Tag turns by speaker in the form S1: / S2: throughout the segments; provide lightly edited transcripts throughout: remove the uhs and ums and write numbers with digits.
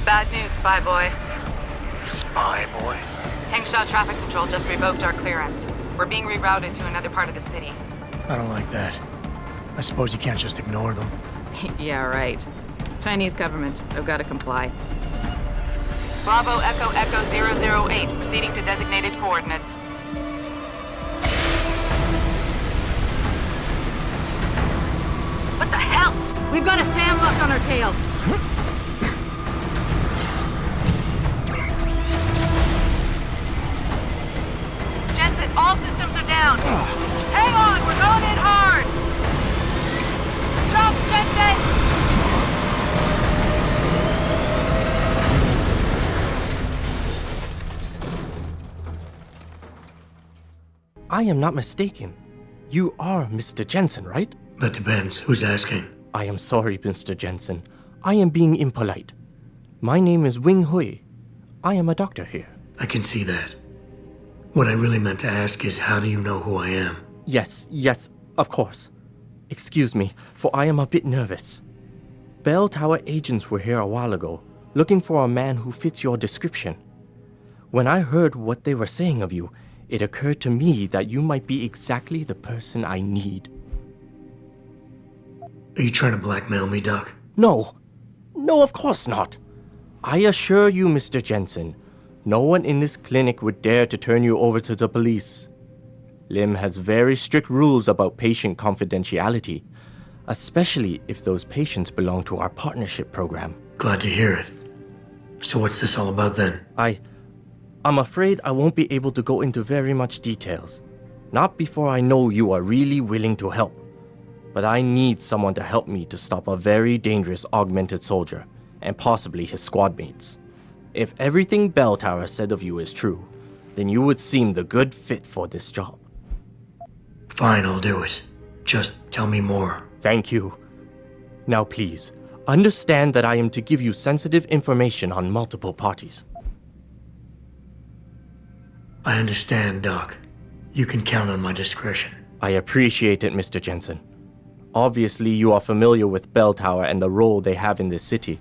S1: Bad news, Spy Boy.
S2: Spy Boy?
S1: Hengsha Traffic Control just revoked our clearance. We're being rerouted to another part of the city.
S3: I don't like that. I suppose you can't just ignore them.
S1: Yeah, right. Chinese government. They've got to comply. Bravo Echo Echo 008, proceeding to designated coordinates. What the hell? We've got a SAM locked on our tail. Jensen, all systems are down. Hang on, we're going in hard. Jump, Jensen!
S4: I am not mistaken. You are Mr. Jensen, right?
S3: That depends. Who's asking?
S4: I am sorry, Mr. Jensen. I am being impolite. My name is Wing Hui. I am a doctor here.
S3: I can see that. What I really meant to ask is, how do you know who I am?
S4: Yes, of course. Excuse me, for I am a bit nervous. Bell Tower agents were here a while ago, looking for a man who fits your description. When I heard what they were saying of you, it occurred to me that you might be exactly the person I need.
S3: Are you trying to blackmail me, Doc?
S4: No, of course not. I assure you, Mr. Jensen, no one in this clinic would dare to turn you over to the police. Lim has very strict rules about patient confidentiality, especially if those patients belong to our partnership program.
S3: Glad to hear it. So what's this all about then?
S4: I'm afraid I won't be able to go into very much details. Not before I know you are really willing to help. But I need someone to help me to stop a very dangerous augmented soldier, and possibly his squad mates. If everything Bell Tower said of you is true, then you would seem the good fit for this job.
S3: Fine, I'll do it. Just tell me more.
S4: Thank you. Now please, understand that I am to give you sensitive information on multiple parties.
S3: I understand, Doc. You can count on my discretion.
S4: I appreciate it, Mr. Jensen. Obviously, you are familiar with Bell Tower and the role they have in this city.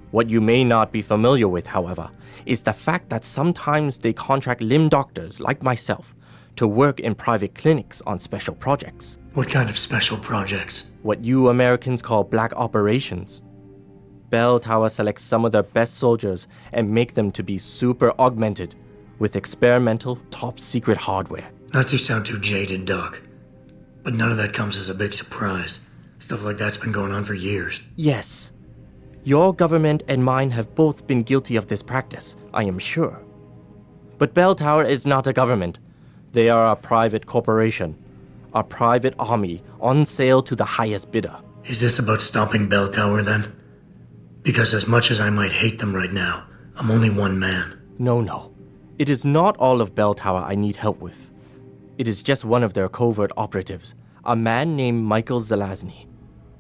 S4: What you may not be familiar with, however, is the fact that sometimes they contract limb doctors like myself to work in private clinics on special projects.
S3: What kind of special projects?
S4: What you Americans call black operations. Bell Tower selects some of their best soldiers and make them to be super augmented with experimental, top-secret hardware.
S3: Not to sound too jaded, Doc, but none of that comes as a big surprise. Stuff like that's been going on for years.
S4: Yes. Your government and mine have both been guilty of this practice, I am sure. But Bell Tower is not a government. They are a private corporation. A private army on sale to the highest bidder.
S3: Is this about stopping Bell Tower, then? Because as much as I might hate them right now, I'm only one man.
S4: No. It is not all of Bell Tower I need help with. It is just one of their covert operatives, a man named Michael Zelazny.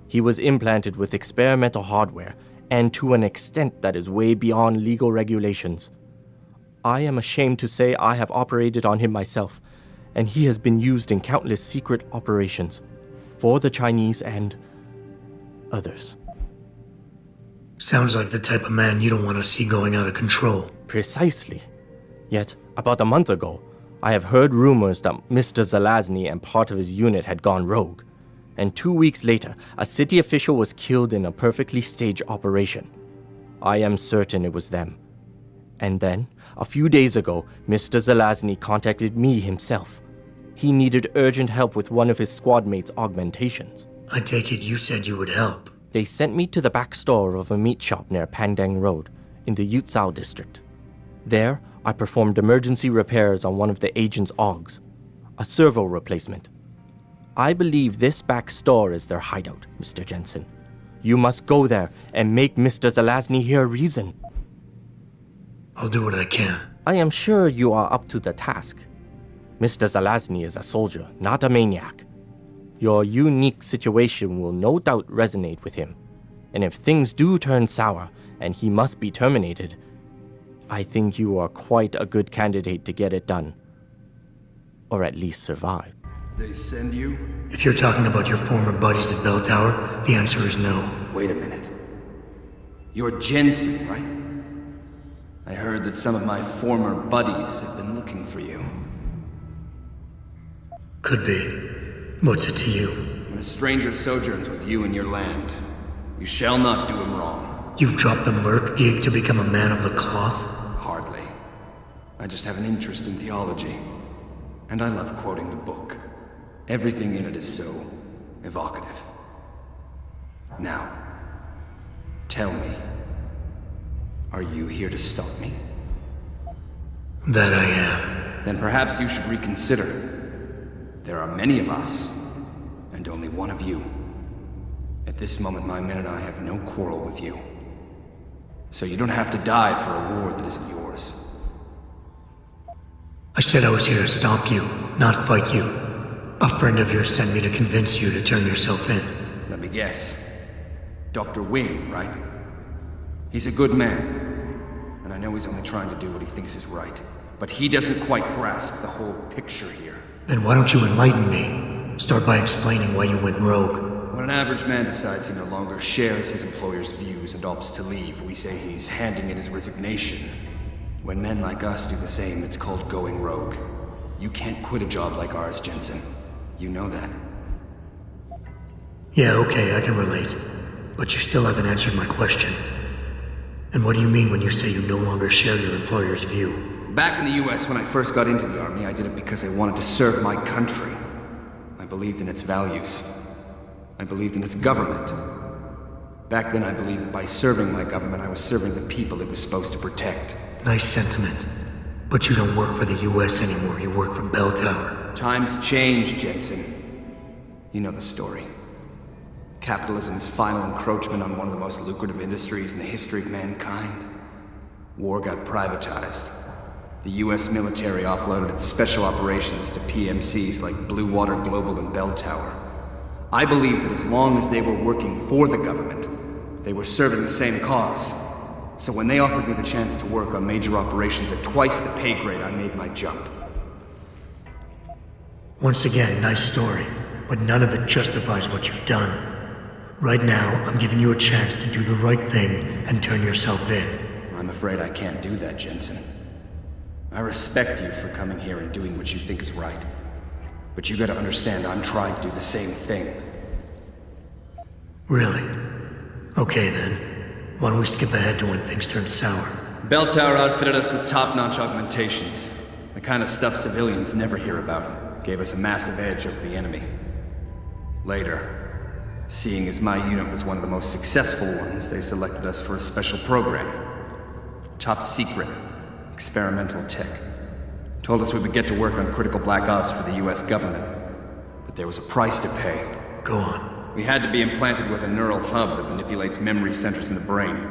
S4: He was implanted with experimental hardware, and to an extent that is way beyond legal regulations. I am ashamed to say I have operated on him myself, and he has been used in countless secret operations for the Chinese and others.
S3: Sounds like the type of man you don't want to see going out of control.
S4: Precisely. Yet, about a month ago, I have heard rumors that Mr. Zelazny and part of his unit had gone rogue. And 2 weeks later, a city official was killed in a perfectly staged operation. I am certain it was them. And then, a few days ago, Mr. Zelazny contacted me himself. He needed urgent help with one of his squad mates' augmentations.
S3: I take it you said you would help.
S4: They sent me to the back store of a meat shop near Pandang Road, in the Yutzao district. There, I performed emergency repairs on one of the agent's augs, a servo replacement. I believe this back store is their hideout, Mr. Jensen. You must go there and make Mr. Zelazny hear reason.
S3: I'll do what I can.
S4: I am sure you are up to the task. Mr. Zelazny is a soldier, not a maniac. Your unique situation will no doubt resonate with him. And if things do turn sour and he must be terminated, I think you are quite a good candidate to get it done. Or at least survive.
S5: They send you?
S3: If you're talking about your former buddies at Bell Tower, the answer is no.
S5: Wait a minute. You're Jensen, right? I heard that some of my former buddies have been looking for you.
S3: Could be. What's it to you?
S5: When a stranger sojourns with you in your land, you shall not do him wrong.
S3: You've dropped the merc gig to become a man of the cloth?
S5: Hardly. I just have an interest in theology. And I love quoting the book. Everything in it is so evocative. Now, tell me, are you here to stop me?
S3: That I am.
S5: Then perhaps you should reconsider. There are many of us, and only one of you. At this moment, my men and I have no quarrel with you. So you don't have to die for a war that isn't yours.
S3: I said I was here to stop you, not fight you. A friend of yours sent me to convince you to turn yourself in.
S5: Let me guess. Dr. Wing, right? He's a good man. And I know he's only trying to do what he thinks is right. But he doesn't quite grasp the whole picture here.
S3: Then why don't you enlighten me? Start by explaining why you went rogue.
S5: When an average man decides he no longer shares his employer's views and opts to leave, we say he's handing in his resignation. When men like us do the same, it's called going rogue. You can't quit a job like ours, Jensen. You know that.
S3: Yeah, okay, I can relate. But you still haven't answered my question. And what do you mean when you say you no longer share your employer's view?
S5: Back in the US, when I first got into the Army, I did it because I wanted to serve my country. I believed in its values. I believed in its government. Back then, I believed that by serving my government, I was serving the people it was supposed to protect.
S3: Nice sentiment. But you don't work for the US anymore, you work for Bell Tower.
S5: Times change, Jensen. You know the story. Capitalism's final encroachment on one of the most lucrative industries in the history of mankind. War got privatized. The US military offloaded its special operations to PMCs like Blue Water Global and Bell Tower. I believed that as long as they were working for the government, they were serving the same cause. So when they offered me the chance to work on major operations at twice the pay grade, I made my jump.
S3: Once again, nice story, but none of it justifies what you've done. Right now, I'm giving you a chance to do the right thing and turn yourself in.
S5: I'm afraid I can't do that, Jensen. I respect you for coming here and doing what you think is right. But you gotta understand, I'm trying to do the same thing.
S3: Really? Okay then. Why don't we skip ahead to when things turn sour?
S5: Bell Tower outfitted us with top-notch augmentations. The kind of stuff civilians never hear about. Gave us a massive edge over the enemy. Later, seeing as my unit was one of the most successful ones, they selected us for a special program. Top secret. Experimental tech. Told us we would get to work on critical black ops for the US government. But there was a price to pay.
S3: Go on.
S5: We had to be implanted with a neural hub that manipulates memory centers in the brain.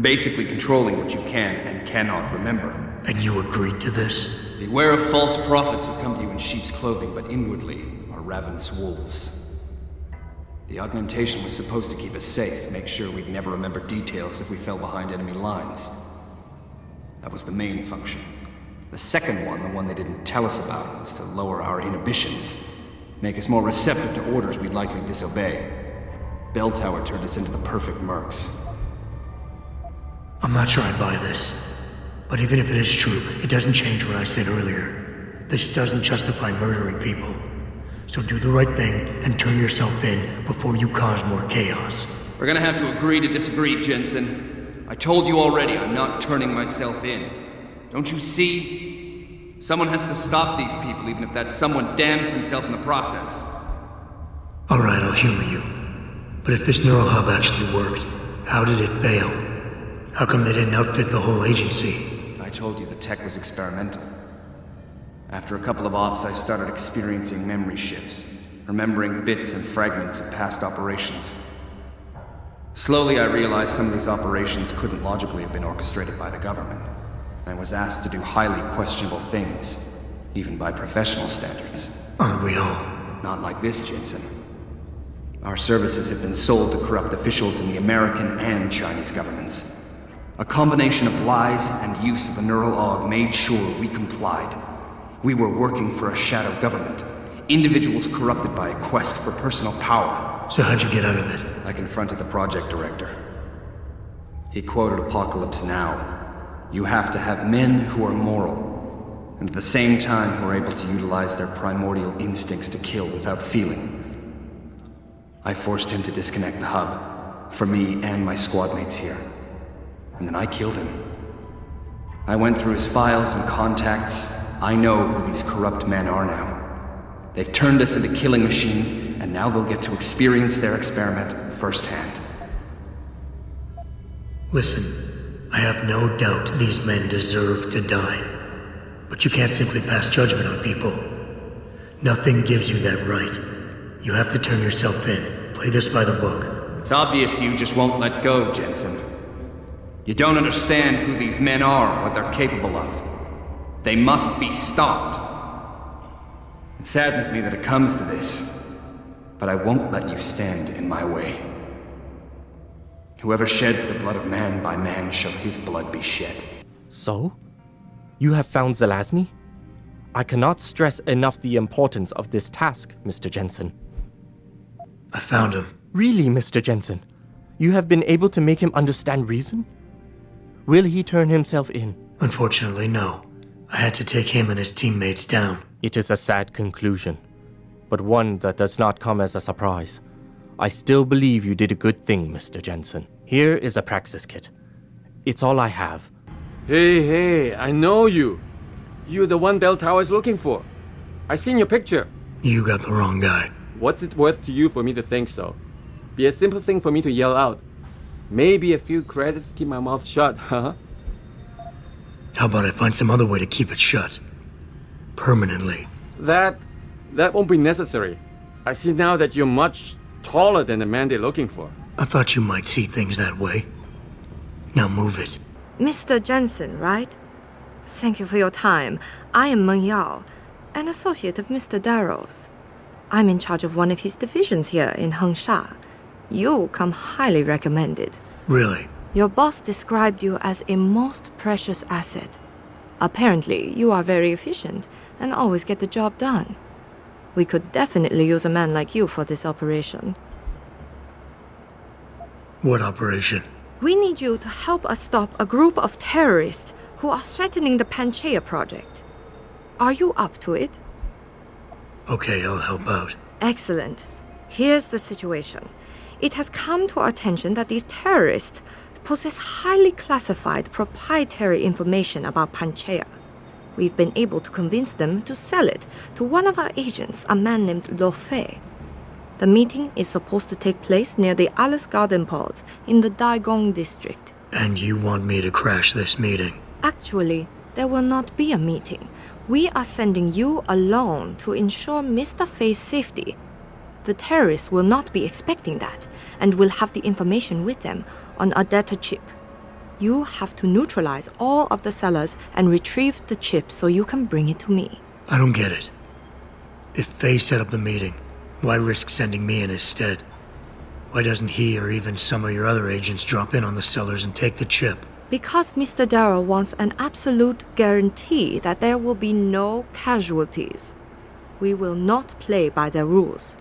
S5: Basically controlling what you can and cannot remember.
S3: And you agreed to this?
S5: Beware of false prophets who come to you in sheep's clothing, but inwardly are ravenous wolves. The augmentation was supposed to keep us safe, make sure we'd never remember details if we fell behind enemy lines. That was the main function. The second one, the one they didn't tell us about, was to lower our inhibitions. Make us more receptive to orders we'd likely disobey. Bell Tower turned us into the perfect mercs.
S3: I'm not sure I buy this. But even if it is true, it doesn't change what I said earlier. This doesn't justify murdering people. So do the right thing and turn yourself in before you cause more chaos.
S5: We're gonna have to agree to disagree, Jensen. I told you already, I'm not turning myself in. Don't you see? Someone has to stop these people, even if that someone damns himself in the process.
S3: Alright, I'll humor you. But if this neural hub actually worked, how did it fail? How come they didn't outfit the whole agency?
S5: I told you the tech was experimental. After a couple of ops, I started experiencing memory shifts, remembering bits and fragments of past operations. Slowly, I realized some of these operations couldn't logically have been orchestrated by the government. I was asked to do highly questionable things, even by professional standards.
S3: Aren't we all?
S5: Not like this, Jensen. Our services have been sold to corrupt officials in the American and Chinese governments. A combination of lies and use of the neural aug made sure we complied. We were working for a shadow government. Individuals corrupted by a quest for personal power.
S3: So how'd you get out of it?
S5: I confronted the project director. He quoted Apocalypse Now. You have to have men who are moral, and at the same time who are able to utilize their primordial instincts to kill without feeling. I forced him to disconnect the hub, for me and my squad mates here. And then I killed him. I went through his files and contacts. I know who these corrupt men are now. They've turned us into killing machines, and now they'll get to experience their experiment firsthand.
S3: Listen, I have no doubt these men deserve to die. But you can't simply pass judgment on people. Nothing gives you that right. You have to turn yourself in. Play this by the book.
S5: It's obvious you just won't let go, Jensen. You don't understand who these men are, what they're capable of. They must be stopped. It saddens me that it comes to this, but I won't let you stand in my way. Whoever sheds the blood of man by man shall his blood be shed.
S4: So? You have found Zelazny? I cannot stress enough the importance of this task, Mr. Jensen.
S3: I found him.
S4: Really, Mr. Jensen? You have been able to make him understand reason? Will he turn himself in?
S3: Unfortunately, no. I had to take him and his teammates down.
S4: It is a sad conclusion, but one that does not come as a surprise. I still believe you did a good thing, Mr. Jensen. Here is a praxis kit. It's all I have.
S6: Hey, I know you. You're the one Bell Tower is looking for. I seen your picture.
S3: You got the wrong guy.
S6: What's it worth to you for me to think so? Be a simple thing for me to yell out. Maybe a few credits keep my mouth shut, huh?
S3: How about I find some other way to keep it shut? Permanently.
S6: That won't be necessary. I see now that you're much taller than the man they're looking for.
S3: I thought you might see things that way. Now move it.
S7: Mr. Jensen, right? Thank you for your time. I am Meng Yao, an associate of Mr. Darrow's. I'm in charge of one of his divisions here in Hengsha. You come highly recommended.
S3: Really?
S7: Your boss described you as a most precious asset. Apparently, you are very efficient and always get the job done. We could definitely use a man like you for this operation.
S3: What operation?
S7: We need you to help us stop a group of terrorists who are threatening the Panchaea project. Are you up to it?
S3: Okay, I'll help out.
S7: Excellent. Here's the situation. It has come to our attention that these terrorists possess highly classified proprietary information about Panchaea. We've been able to convince them to sell it to one of our agents, a man named Lo Fei. The meeting is supposed to take place near the Alice Garden pods in the Daigong district.
S3: And you want me to crash this meeting?
S7: Actually, there will not be a meeting. We are sending you alone to ensure Mr. Fei's safety. The terrorists will not be expecting that, and will have the information with them on a data chip. You have to neutralize all of the sellers and retrieve the chip so you can bring it to me.
S3: I don't get it. If Fei set up the meeting, why risk sending me in his stead? Why doesn't he or even some of your other agents drop in on the sellers and take the chip?
S7: Because Mr. Darrow wants an absolute guarantee that there will be no casualties. We will not play by their rules.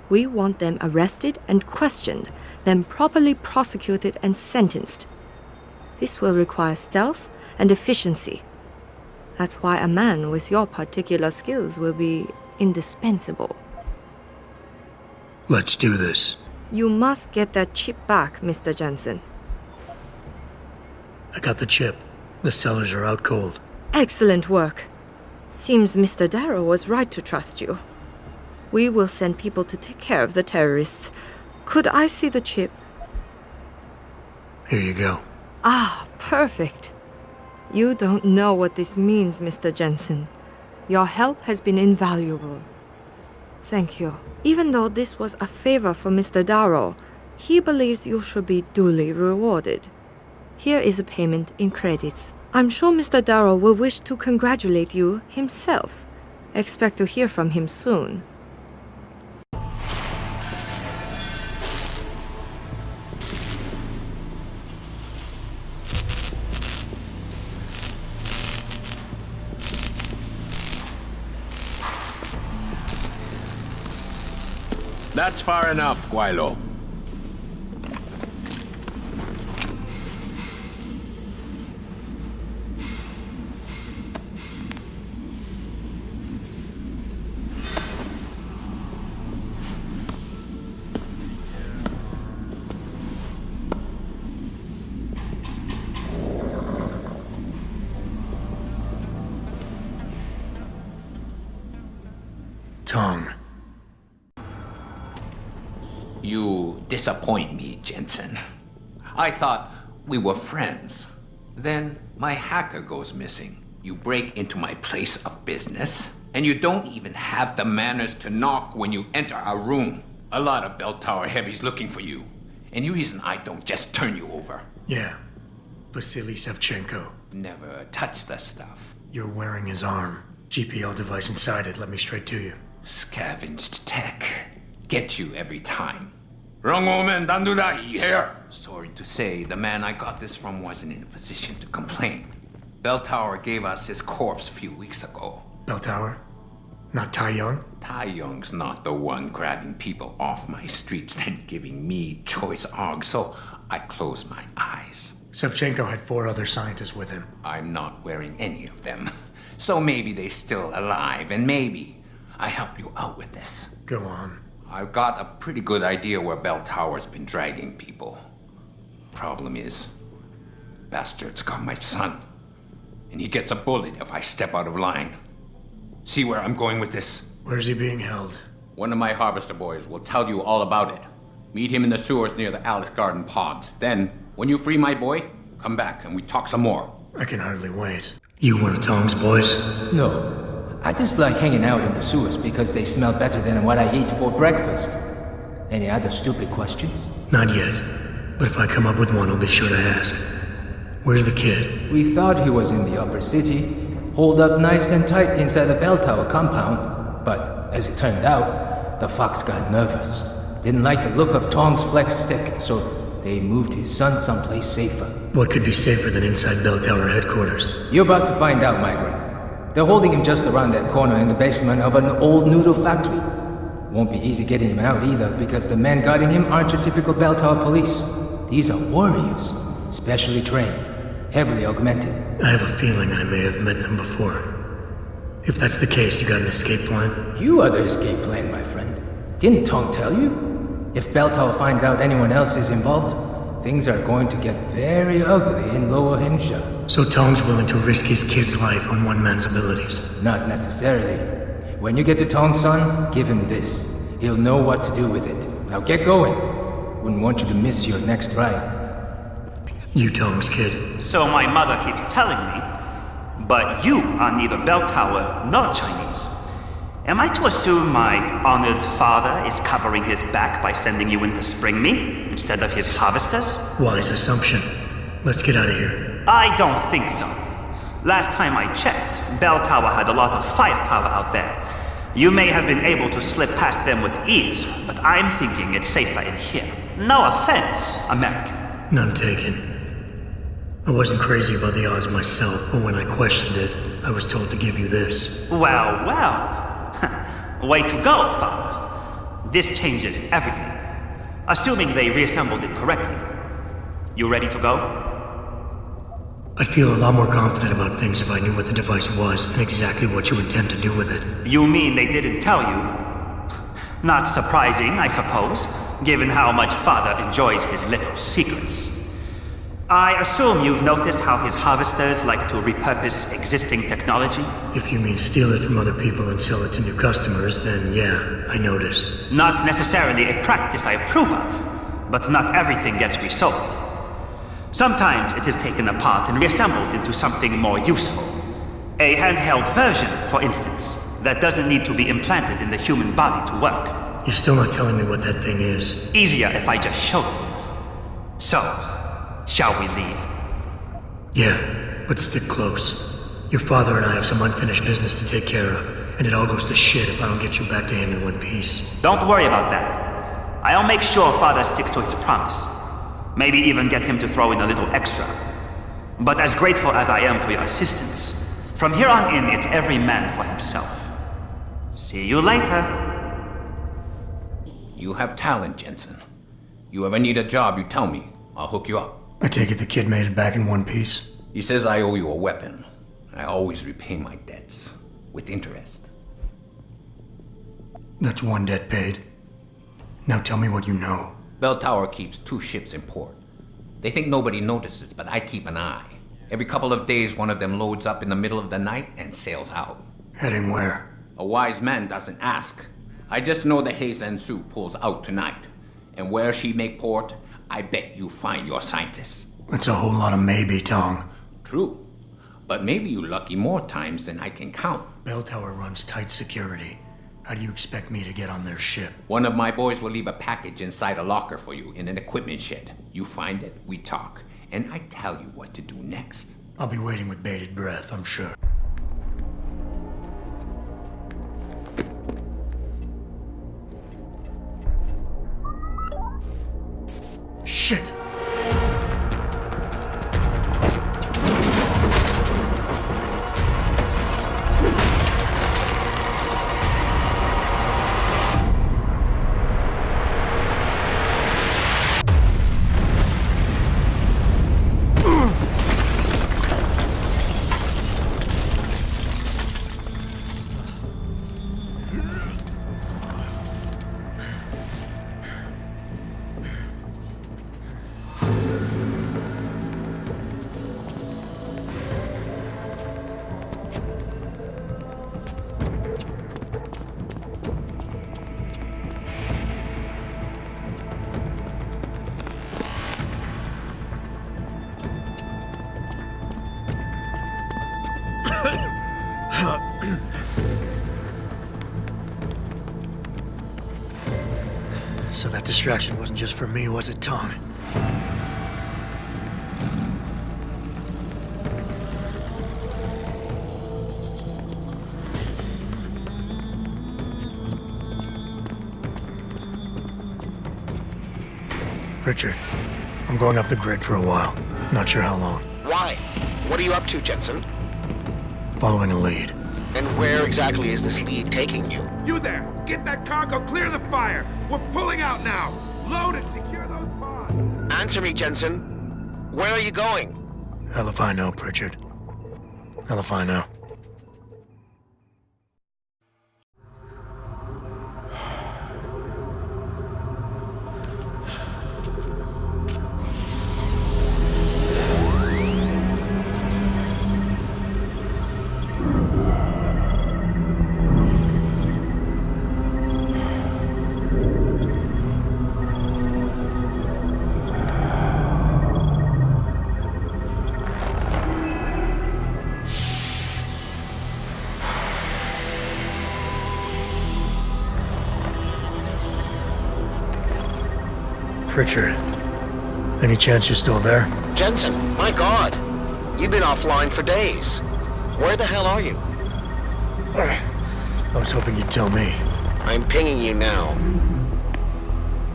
S7: We want them arrested and questioned, then properly prosecuted and sentenced. This will require stealth and efficiency. That's why a man with your particular skills will be indispensable.
S3: Let's do this.
S7: You must get that chip back, Mr. Jensen.
S3: I got the chip. The sellers are out cold.
S7: Excellent work. Seems Mr. Darrow was right to trust you. We will send people to take care of the terrorists. Could I see the chip?
S3: Here you go.
S7: Ah, perfect. You don't know what this means, Mr. Jensen. Your help has been invaluable. Thank you. Even though this was a favor for Mr. Darrow, he believes you should be duly rewarded. Here is a payment in credits. I'm sure Mr. Darrow will wish to congratulate you himself. Expect to hear from him soon.
S8: That's far enough, Guaylo.
S3: Tong.
S8: You disappoint me, Jensen. I thought we were friends. Then my hacker goes missing. You break into my place of business, and you don't even have the manners to knock when you enter our room. A lot of Bell Tower heavies looking for you. Any reason I don't just turn you over?
S3: Yeah. Vasily Savchenko.
S8: Never touch the stuff.
S3: You're wearing his arm. GPL device inside it. Let me straight to you.
S8: Scavenged tech. Get you every time. Wrong woman, don't do that here. Sorry to say, the man I got this from wasn't in a position to complain. Bell Tower gave us his corpse a few weeks ago.
S3: Bell Tower? Not Tai Young?
S8: Tai Young's not the one grabbing people off my streets and giving me choice args, so I close my eyes.
S3: Savchenko had 4 other scientists with him.
S8: I'm not wearing any of them. So maybe they're still alive, and maybe I help you out with this.
S3: Go on.
S8: I've got a pretty good idea where Bell Tower's been dragging people. Problem is, bastard's got my son. And he gets a bullet if I step out of line. See where I'm going with this?
S3: Where's he being held?
S8: One of my harvester boys will tell you all about it. Meet him in the sewers near the Alice Garden pods. Then, when you free my boy, come back and we talk some more.
S3: I can hardly wait. You one of Tong's boys?
S9: No. I just like hanging out in the sewers because they smell better than what I eat for breakfast. Any other stupid questions?
S3: Not yet. But if I come up with one, I'll be sure to ask. Where's the kid?
S9: We thought he was in the upper city, holed up nice and tight inside the bell tower compound. But as it turned out, the fox got nervous. Didn't like the look of Tong's flex stick, so they moved his son someplace safer.
S3: What could be safer than inside Bell Tower headquarters?
S9: You're about to find out, migrant. They're holding him just around that corner in the basement of an old noodle factory. Won't be easy getting him out either, because the men guarding him aren't your typical Bell Tower police. These are warriors, specially trained, heavily augmented.
S3: I have a feeling I may have met them before. If that's the case, you got an escape plan?
S9: You are the escape plan, my friend. Didn't Tong tell you? If Bell Tower finds out anyone else is involved, things are going to get very ugly in Lower Hengsha.
S3: So Tong's willing to risk his kid's life on one man's abilities?
S9: Not necessarily. When you get to Tong's son, give him this. He'll know what to do with it. Now get going. Wouldn't want you to miss your next ride.
S3: You Tong's kid.
S10: So my mother keeps telling me. But you are neither Bell Tower nor Chinese. Am I to assume my honored father is covering his back by sending you in to spring me instead of his harvesters?
S3: Wise assumption. Let's get out of here.
S10: I don't think so. Last time I checked, Bell Tower had a lot of firepower out there. You may have been able to slip past them with ease, but I'm thinking it's safer in here. No offense, American.
S3: None taken. I wasn't crazy about the odds myself, but when I questioned it, I was told to give you this.
S10: Well, well. Way to go, Father. This changes everything. Assuming they reassembled it correctly. You ready to go?
S3: I'd feel a lot more confident about things if I knew what the device was and exactly what you intend to do with it.
S10: You mean they didn't tell you? Not surprising, I suppose, given how much Father enjoys his little secrets. I assume you've noticed how his harvesters like to repurpose existing technology?
S3: If you mean steal it from other people and sell it to new customers, then yeah, I noticed.
S10: Not necessarily a practice I approve of, but not everything gets resold. Sometimes it is taken apart and reassembled into something more useful. A handheld version, for instance, that doesn't need to be implanted in the human body to work.
S3: You're still not telling me what that thing is.
S10: Easier if I just show you. So, shall we leave?
S3: Yeah, but stick close. Your father and I have some unfinished business to take care of, and it all goes to shit if I don't get you back to him in one piece.
S10: Don't worry about that. I'll make sure Father sticks to his promise. Maybe even get him to throw in a little extra. But as grateful as I am for your assistance, from here on in, it's every man for himself. See you later.
S8: You have talent, Jensen. You ever need a job, you tell me. I'll hook you up.
S3: I take it the kid made it back in one piece?
S8: He says I owe you a weapon. I always repay my debts. With interest.
S3: That's one debt paid. Now tell me what you know.
S8: Bell Tower keeps 2 ships in port. They think nobody notices, but I keep an eye. Every couple of days, one of them loads up in the middle of the night and sails out.
S3: Heading where?
S8: A wise man doesn't ask. I just know the Heizen Su pulls out tonight. And where she make port, I bet you find your scientists.
S3: That's a whole lot of maybe, Tong.
S8: True. But maybe you lucky more times than I can count.
S3: Bell Tower runs tight security. How do you expect me to get on their ship?
S8: One of my boys will leave a package inside a locker for you in an equipment shed. You find it, we talk, and I tell you what to do next.
S3: I'll be waiting with bated breath, I'm sure. Shit! So that distraction wasn't just for me, was it, Tong? Richard, I'm going off the grid for a while. Not sure how long.
S2: Why? What are you up to, Jensen?
S3: Following a lead.
S2: And where exactly is this lead taking you?
S11: You there! Get that cargo, clear the fire! We're pulling out now! Load and secure those pods!
S2: Answer me, Jensen. Where are you going?
S3: Hell if I know, Pritchard. Hell if I know. Pritchard, any chance you're still there?
S2: Jensen, my God! You've been offline for days. Where the hell are you?
S3: I was hoping you'd tell me.
S2: I'm pinging you now.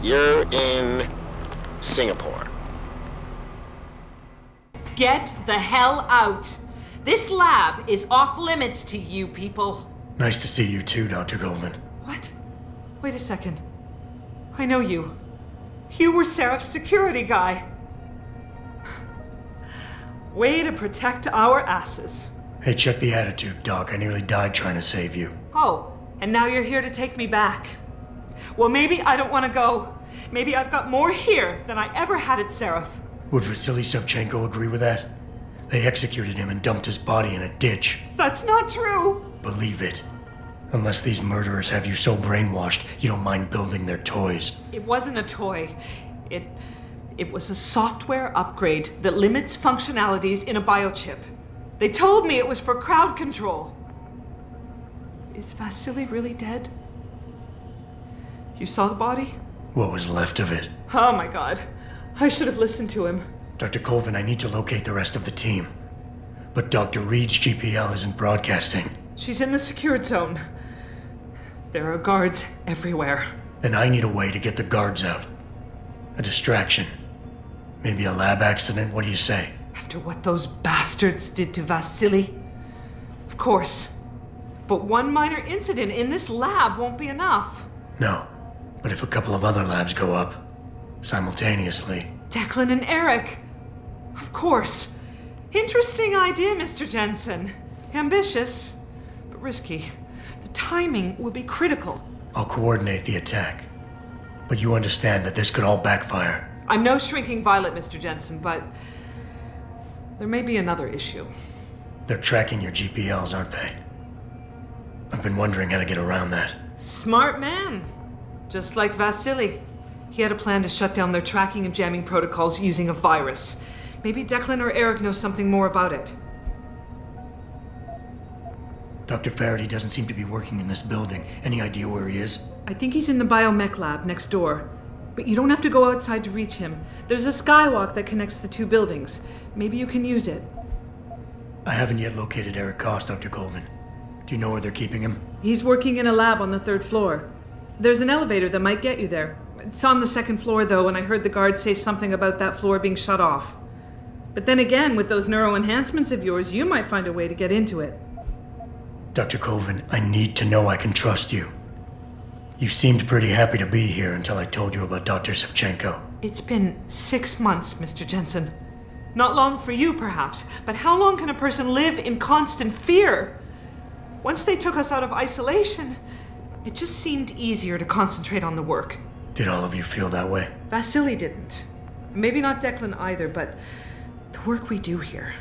S2: You're in Singapore.
S12: Get the hell out! This lab is off limits to you people.
S3: Nice to see you too, Dr. Goldman.
S12: What? Wait a second. I know you. You were Seraph's security guy. Way to protect our asses.
S3: Hey, check the attitude, Doc. I nearly died trying to save you.
S12: Oh, and now you're here to take me back. Well, maybe I don't want to go. Maybe I've got more here than I ever had at Seraph.
S3: Would Vasily Savchenko agree with that? They executed him and dumped his body in a ditch.
S12: That's not true.
S3: Believe it. Unless these murderers have you so brainwashed, you don't mind building their toys.
S12: It wasn't a toy. It was a software upgrade that limits functionalities in a biochip. They told me it was for crowd control. Is Vasily really dead? You saw the body?
S3: What was left of it?
S12: Oh my God. I should have listened to him.
S3: Dr. Colvin, I need to locate the rest of the team. But Dr. Reed's GPL isn't broadcasting.
S12: She's in the secured zone. There are guards everywhere.
S3: Then I need a way to get the guards out. A distraction. Maybe a lab accident, what do you say?
S12: After what those bastards did to Vasily? Of course. But one minor incident in this lab won't be enough.
S3: No. But if a couple of other labs go up, simultaneously...
S12: Declan and Eric. Of course. Interesting idea, Mr. Jensen. Ambitious, but risky. The timing will be critical.
S3: I'll coordinate the attack. But you understand that this could all backfire.
S12: I'm no shrinking violet, Mr. Jensen, but there may be another issue.
S3: They're tracking your GPLs, aren't they? I've been wondering how to get around that.
S12: Smart man. Just like Vasily. He had a plan to shut down their tracking and jamming protocols using a virus. Maybe Declan or Eric know something more about it.
S3: Dr. Faraday doesn't seem to be working in this building. Any idea where he is?
S12: I think he's in the biomech lab next door. But you don't have to go outside to reach him. There's a skywalk that connects the two buildings. Maybe you can use it.
S3: I haven't yet located Eric Koss, Dr. Colvin. Do you know where they're keeping him?
S12: He's working in a lab on the 3rd floor. There's an elevator that might get you there. It's on the 2nd floor, though, and I heard the guard say something about that floor being shut off. But then again, with those neuroenhancements of yours, you might find a way to get into it.
S3: Dr. Colvin, I need to know I can trust you. You seemed pretty happy to be here until I told you about Dr. Savchenko.
S12: It's been 6 months, Mr. Jensen. Not long for you, perhaps, but how long can a person live in constant fear? Once they took us out of isolation, it just seemed easier to concentrate on the work.
S3: Did all of you feel that way?
S12: Vasily didn't. Maybe not Declan either, but the work we do here,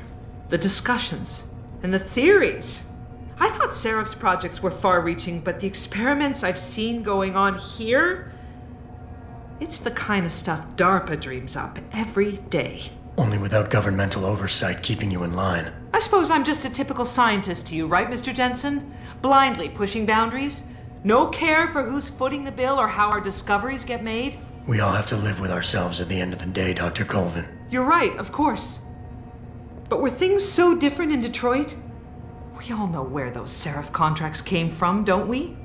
S12: the discussions, and the theories. I thought Seraph's projects were far-reaching, but the experiments I've seen going on here, it's the kind of stuff DARPA dreams up every day.
S3: Only without governmental oversight keeping you in line.
S12: I suppose I'm just a typical scientist to you, right, Mr. Jensen? Blindly pushing boundaries? No care for who's footing the bill or how our discoveries get made?
S3: We all have to live with ourselves at the end of the day, Dr. Colvin.
S12: You're right, of course. But were things so different in Detroit? We all know where those Seraph contracts came from, don't we?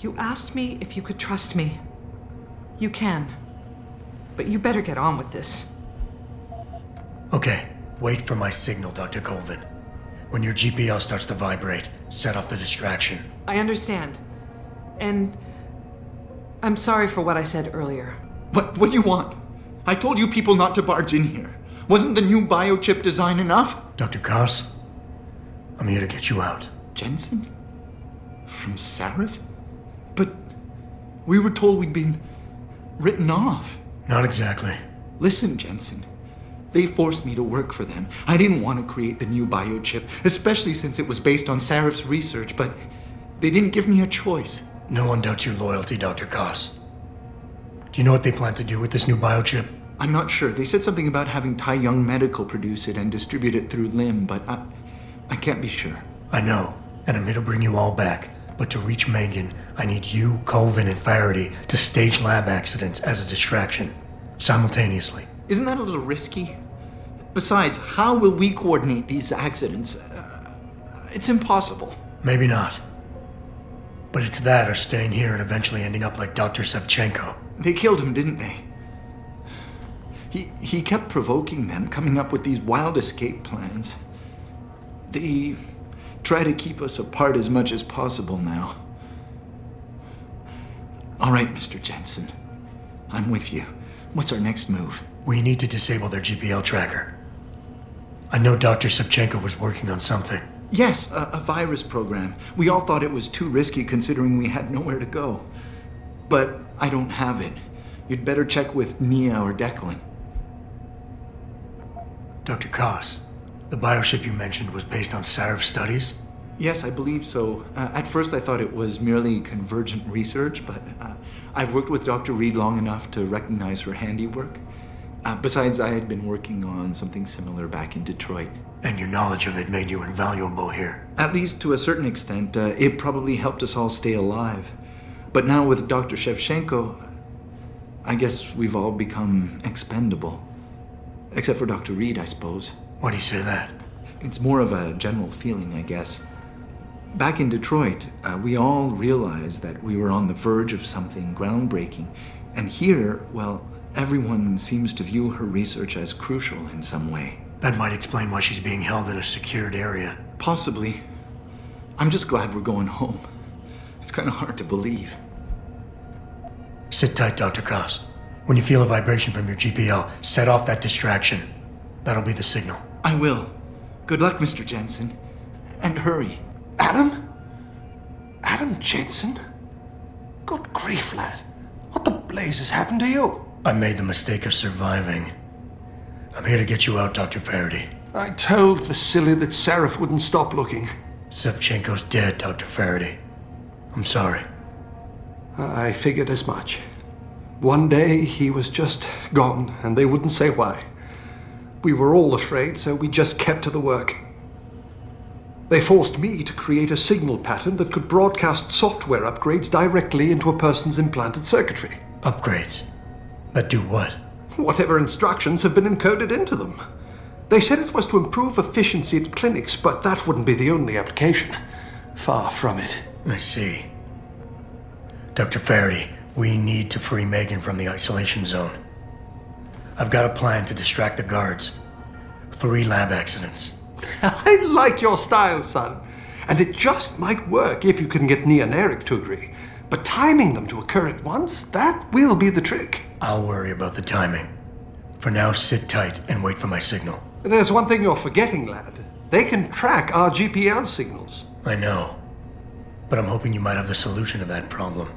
S12: You asked me if you could trust me. You can. But you better get on with this.
S3: Okay, wait for my signal, Dr. Colvin. When your GPL starts to vibrate, set off the distraction.
S12: I understand. And I'm sorry for what I said earlier.
S13: What do you want? I told you people not to barge in here. Wasn't the new biochip design enough?
S3: Dr. Koss, I'm here to get you out.
S13: Jensen? From Sarif? But we were told we'd been written off.
S3: Not exactly.
S13: Listen, Jensen. They forced me to work for them. I didn't want to create the new biochip, especially since it was based on Sarif's research, but they didn't give me a choice.
S3: No one doubts your loyalty, Dr. Koss. Do you know what they plan to do with this new biochip?
S13: I'm not sure. They said something about having Tai Young Medical produce it and distribute it through LIM, but I can't be sure.
S3: I know, and I'm here to bring you all back. But to reach Megan, I need you, Colvin, and Faraday to stage lab accidents as a distraction, simultaneously.
S13: Isn't that a little risky? Besides, how will we coordinate these accidents? It's impossible.
S3: Maybe not. But it's that or staying here and eventually ending up like Dr. Savchenko.
S13: They killed him, didn't they? He kept provoking them, coming up with these wild escape plans. They try to keep us apart as much as possible now. All right, Mr. Jensen. I'm with you. What's our next move?
S3: We need to disable their GPL tracker. I know Dr. Savchenko was working on something.
S13: Yes, a virus program. We all thought it was too risky considering we had nowhere to go. But I don't have it. You'd better check with Nia or Declan.
S3: Dr. Koss, the biochip you mentioned was based on Sarif studies?
S13: Yes, I believe so. At first I thought it was merely convergent research, but I've worked with Dr. Reed long enough to recognize her handiwork. Besides, I had been working on something similar back in Detroit.
S3: And your knowledge of it made you invaluable here.
S13: At least to a certain extent, it probably helped us all stay alive. But now with Dr. Shevchenko, I guess we've all become expendable. Except for Dr. Reed, I suppose.
S3: Why do you say that?
S13: It's more of a general feeling, I guess. Back in Detroit, we all realized that we were on the verge of something groundbreaking. And here, well, everyone seems to view her research as crucial in some way.
S3: That might explain why she's being held in a secured area.
S13: Possibly. I'm just glad we're going home. It's kind of hard to believe.
S3: Sit tight, Dr. Koss. When you feel a vibration from your GPL, set off that distraction. That'll be the signal.
S13: I will. Good luck, Mr. Jensen. And hurry.
S2: Adam? Adam Jensen? Good grief, lad. What the blazes happened to you?
S3: I made the mistake of surviving. I'm here to get you out, Dr. Faraday.
S2: I told Vasily that Sarif wouldn't stop looking.
S3: Sevchenko's dead, Dr. Faraday. I'm sorry.
S2: I figured as much. One day he was just gone, and they wouldn't say why. We were all afraid, so we just kept to the work. They forced me to create a signal pattern that could broadcast software upgrades directly into a person's implanted circuitry.
S3: Upgrades? That do what?
S2: Whatever instructions have been encoded into them. They said it was to improve efficiency at clinics, but that wouldn't be the only application. Far from it.
S3: I see. Dr. Faraday, we need to free Megan from the isolation zone. I've got a plan to distract the guards. 3 lab accidents.
S2: I like your style, son. And it just might work if you can get Nia and Eric to agree. But timing them to occur at once, that will be the trick.
S3: I'll worry about the timing. For now, sit tight and wait for my signal.
S2: There's one thing you're forgetting, lad. They can track our GPL signals.
S3: I know. But I'm hoping you might have the solution to that problem.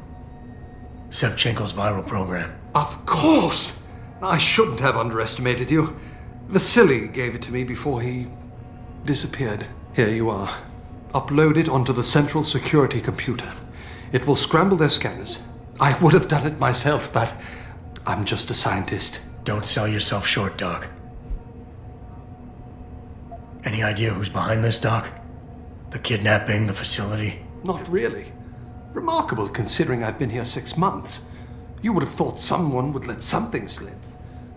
S3: Sevchenko's viral program.
S2: Of course! I shouldn't have underestimated you. Vasily gave it to me before he disappeared. Here you are. Upload it onto the central security computer. It will scramble their scanners. I would have done it myself, but I'm just a scientist.
S3: Don't sell yourself short, Doc. Any idea who's behind this, Doc? The kidnapping, the facility?
S2: Not really. Remarkable considering I've been here 6 months. You would have thought someone would let something slip.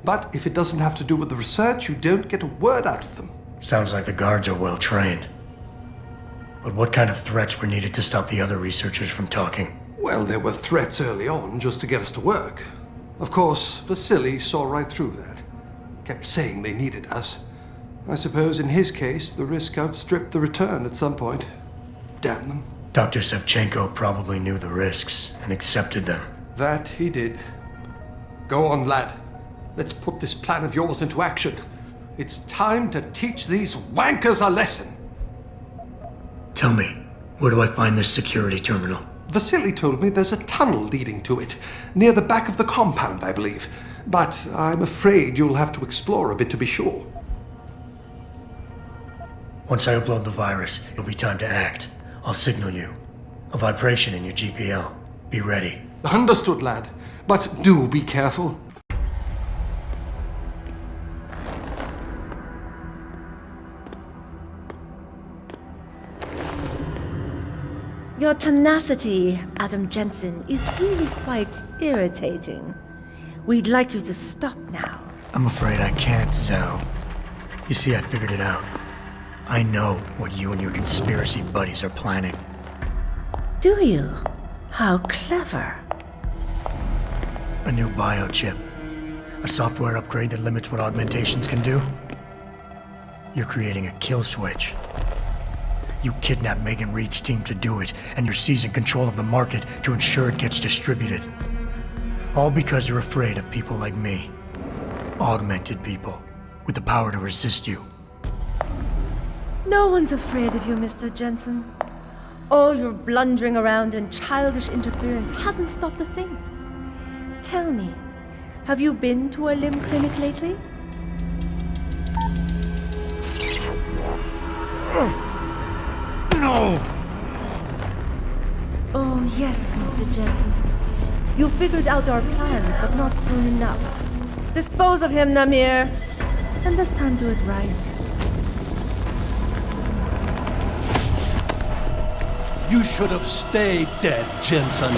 S2: But if it doesn't have to do with the research, you don't get a word out of them.
S3: Sounds like the guards are well trained. But what kind of threats were needed to stop the other researchers from talking?
S2: Well, there were threats early on just to get us to work. Of course, Vasily saw right through that. Kept saying they needed us. I suppose in his case, the risk outstripped the return at some point. Damn them.
S3: Dr. Sevchenko probably knew the risks and accepted them.
S2: That he did. Go on, lad. Let's put this plan of yours into action. It's time to teach these wankers a lesson.
S3: Tell me, where do I find this security terminal?
S2: Vasily told me there's a tunnel leading to it, near the back of the compound, I believe. But I'm afraid you'll have to explore a bit to be sure.
S3: Once I upload the virus, it'll be time to act. I'll signal you. A vibration in your GPL. Be ready.
S2: Understood, lad. But do be careful.
S14: Your tenacity, Adam Jensen, is really quite irritating. We'd like you to stop now.
S3: I'm afraid I can't, Zhao. You see, I figured it out. I know what you and your conspiracy buddies are planning.
S14: Do you? How clever.
S3: A new biochip. A software upgrade that limits what augmentations can do. You're creating a kill switch. You kidnapped Megan Reed's team to do it, and you're seizing control of the market to ensure it gets distributed. All because you're afraid of people like me. Augmented people, with the power to resist you.
S14: No one's afraid of you, Mr. Jensen. All your blundering around and childish interference hasn't stopped a thing. Tell me, have you been to a limb clinic lately?
S3: No!
S14: Oh, yes, Mr. Jensen. You figured out our plans, but not soon enough. Dispose of him, Namir. And this time do it right.
S15: You should have stayed dead, Jensen.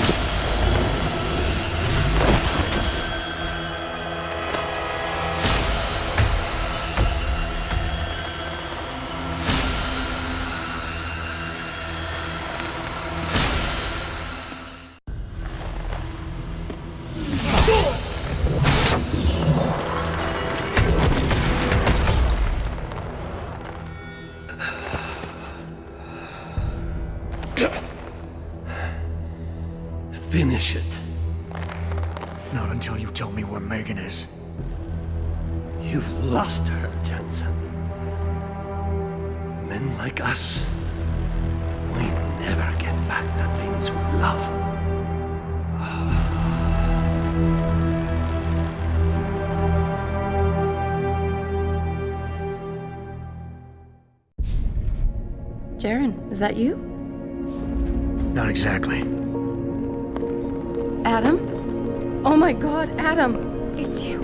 S15: Finish it.
S3: Not until you tell me where Megan is.
S15: You've lost her, Jensen. Men like us, we never get back the things we love.
S7: Jaren, is that you?
S3: Not exactly.
S7: Adam? Oh my god, Adam! It's you.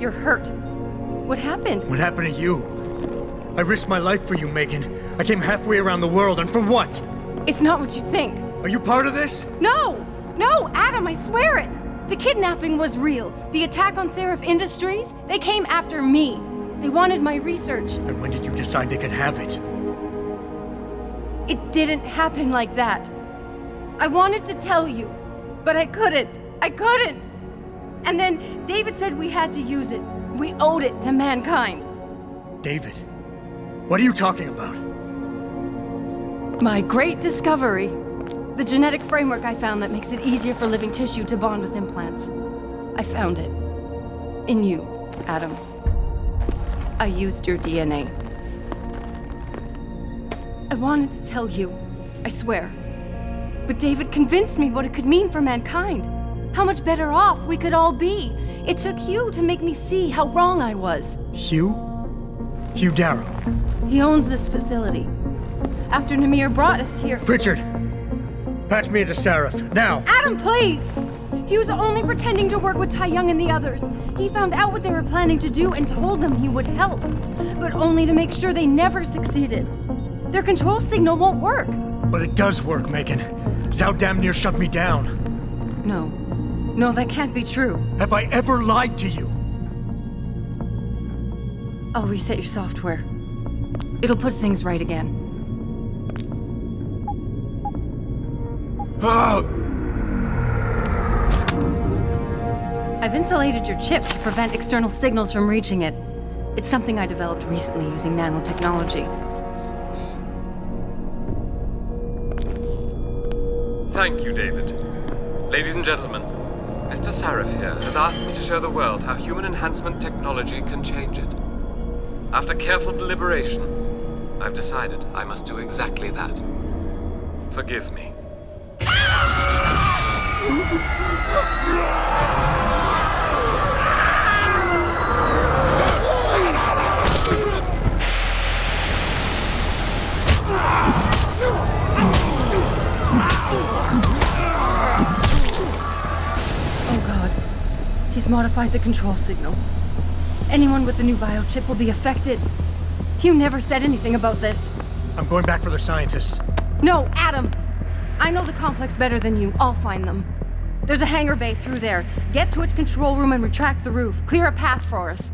S7: You're hurt. What happened?
S3: What happened to you? I risked my life for you, Megan. I came halfway around the world, and for what?
S7: It's not what you think.
S3: Are you part of this?
S7: No! No, Adam, I swear it! The kidnapping was real. The attack on Seraph Industries, they came after me. They wanted my research.
S3: And when did you decide they could have it?
S7: It didn't happen like that. I wanted to tell you, but I couldn't. I couldn't! And then David said we had to use it. We owed it to mankind.
S3: David? What are you talking about?
S7: My great discovery. The genetic framework I found that makes it easier for living tissue to bond with implants. I found it. In you, Adam. I used your DNA. I wanted to tell you, I swear. But David convinced me what it could mean for mankind. How much better off we could all be. It took Hugh to make me see how wrong I was.
S3: Hugh? Hugh Darrow.
S7: He owns this facility. After Namir brought us here...
S3: Richard! Patch me into Seraph, now!
S7: Adam, please! He was only pretending to work with Tai Young and the others. He found out what they were planning to do and told them he would help. But only to make sure they never succeeded. Their control signal won't work.
S3: But it does work, Megan. Zhao damn near shut me down.
S7: No. No, that can't be true.
S3: Have I ever lied to you?
S7: I'll reset your software. It'll put things right again. I've insulated your chip to prevent external signals from reaching it. It's something I developed recently using nanotechnology.
S16: Thank you, David. Ladies and gentlemen, Mr. Seraph here has asked me to show the world how human enhancement technology can change it. After careful deliberation, I've decided I must do exactly that. Forgive me.
S7: Oh God. He's modified the control signal. Anyone with the new biochip will be affected. Hugh never said anything about this.
S3: I'm going back for the scientists.
S7: No, Adam! I know the complex better than you. I'll find them. There's a hangar bay through there. Get to its control room and retract the roof. Clear a path for us.